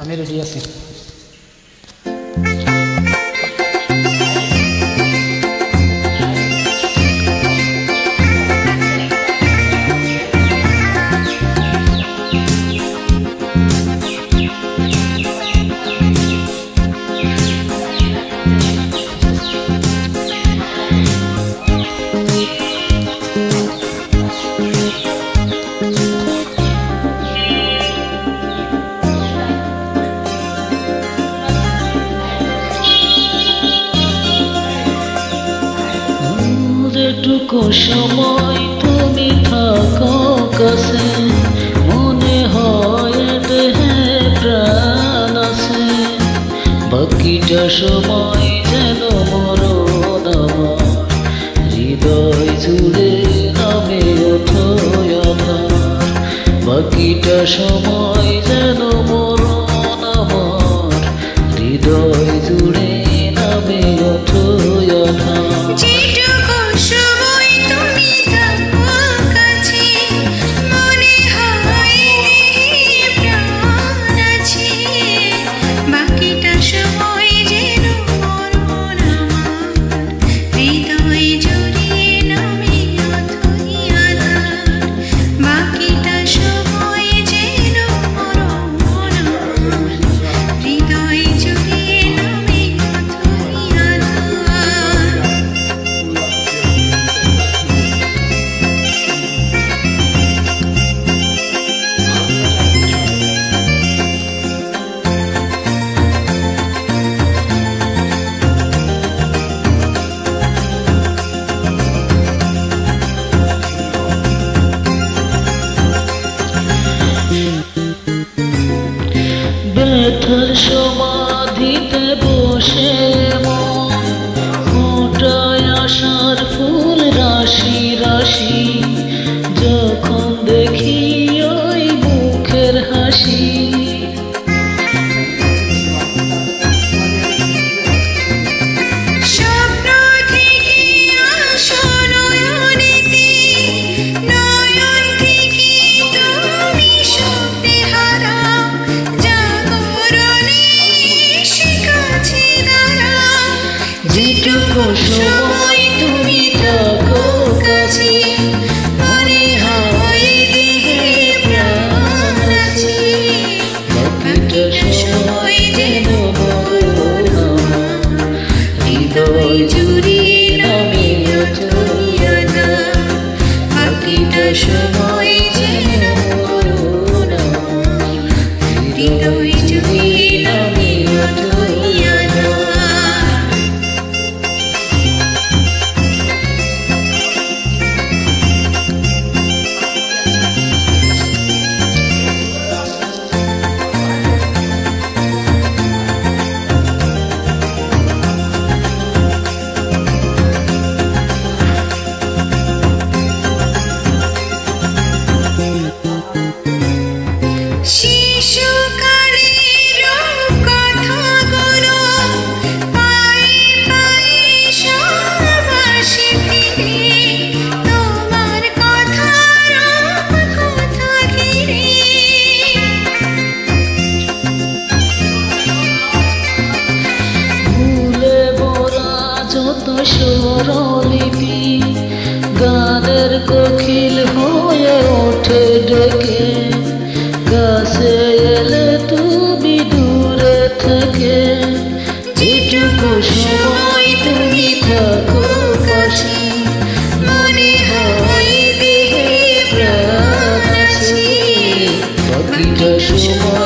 আমি রেডি আছি। যেটুকু সময় তুমি থাকো কাছে, মনে হয় দেহে প্রাণ আছে। বাকিটা সময় যেন মরণ আমার, হৃদয় জুড়ে নামে অথই আধার। বাকিটা সময় যেন মরণ আমার, হৃদয় জুড়ে নামে অথই আধার। ব্যথার সমাধিতে বসে মন ফোটায় আশার ফুল রাশি রাশি। যখন দেখি ওই মুখের হাসি, যেটুকু সময় তুমি থাকো কাছে, মনে হয় দেহে প্রাণ আছে। বাকিটা সময় যেন মরণ আমার, হৃদয় জুড়ে নামে অথই আধার। বাকিটা সময় যেন মরণ আমার, হৃদয় জুড়ে নামে অথই আধার। স্বরলিপি গানের কোকিল হয়ে ওঠে ডেকে, কাছে এলে তুমি দূরে থেকে। যেটুকু সময় তুমি থাকো পাশে, মনে হয় দেহে প্রাণ আছে। বাকিটা সময়